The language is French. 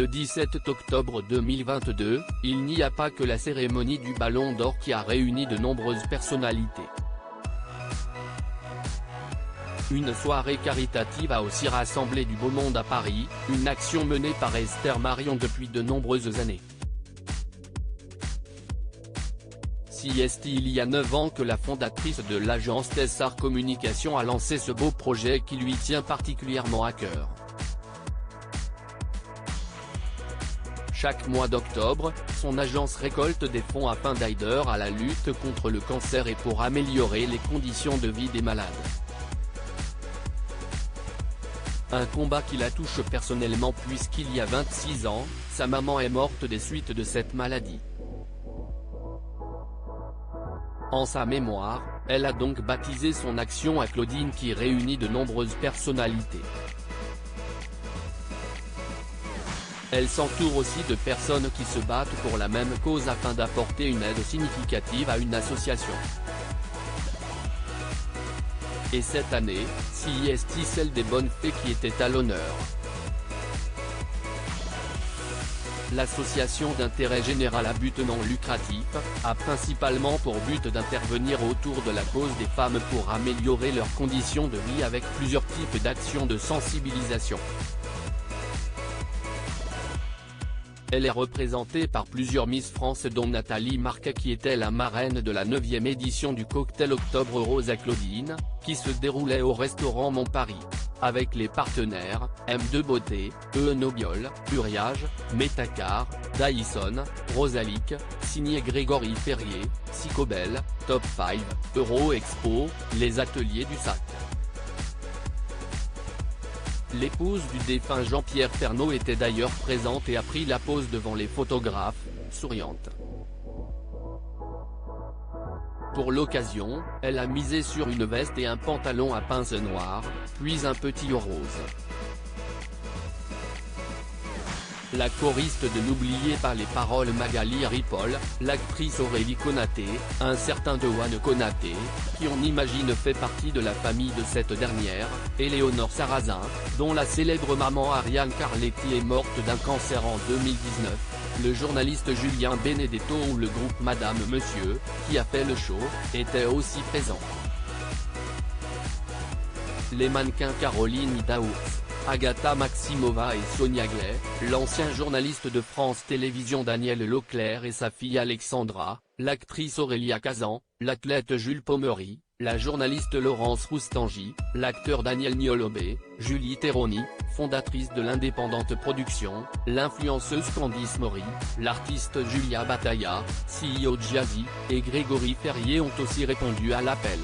Le 17 octobre 2022, il n'y a pas que la cérémonie du Ballon d'Or qui a réuni de nombreuses personnalités. Une soirée caritative a aussi rassemblé du beau monde à Paris, une action menée par Esther Marion depuis de nombreuses années. Si il y a 9 ans que la fondatrice de l'agence Tessar Communication a lancé ce beau projet qui lui tient particulièrement à cœur. Chaque mois d'octobre, son agence récolte des fonds afin d'aider à la lutte contre le cancer et pour améliorer les conditions de vie des malades. Un combat qui la touche personnellement puisqu'il y a 26 ans, sa maman est morte des suites de cette maladie. En sa mémoire, elle a donc baptisé son action à Claudine qui réunit de nombreuses personnalités. Elle s'entoure aussi de personnes qui se battent pour la même cause afin d'apporter une aide significative à une association. Et cette année, c'est celle des bonnes fées qui était à l'honneur. L'association d'intérêt général à but non lucratif, a principalement pour but d'intervenir autour de la cause des femmes pour améliorer leurs conditions de vie avec plusieurs types d'actions de sensibilisation. Elle est représentée par plusieurs Miss France dont Nathalie Marquet qui était la marraine de la 9e édition du cocktail Octobre Rose à Claudine, qui se déroulait au restaurant Montparis. Avec les partenaires, M2 Beauté, Enobiol, Uriage, Metacar, Dyson, Rosalic, signé Grégory Ferrier, Psychobel, Top 5, Euro-Expo, les ateliers du sac. L'épouse du défunt Jean-Pierre Pernaut était d'ailleurs présente et a pris la pose devant les photographes, souriante. Pour l'occasion, elle a misé sur une veste et un pantalon à pince noir, puis un petit rose. La choriste de N'oubliez pas les paroles Magali Ripoll, l'actrice Aurélie Konaté, un certain Dewan Konaté, qui on imagine fait partie de la famille de cette dernière, et Léonore Sarrazin, dont la célèbre maman Ariane Carletti est morte d'un cancer en 2019, le journaliste Julien Benedetto ou le groupe Madame Monsieur, qui a fait le show, étaient aussi présents. Les mannequins Caroline Daours, Agatha Maximova et Sonia Gley, l'ancien journaliste de France Télévisions Daniel Leclerc et sa fille Alexandra, l'actrice Aurélia Kazan, l'athlète Jules Pommery, la journaliste Laurence Roustangy, l'acteur Daniel Niolobé, Julie Teroni, fondatrice de l'indépendante production, l'influenceuse Candice Mori, l'artiste Julia Bataya, CEO Jazzy, et Grégory Ferrier ont aussi répondu à l'appel.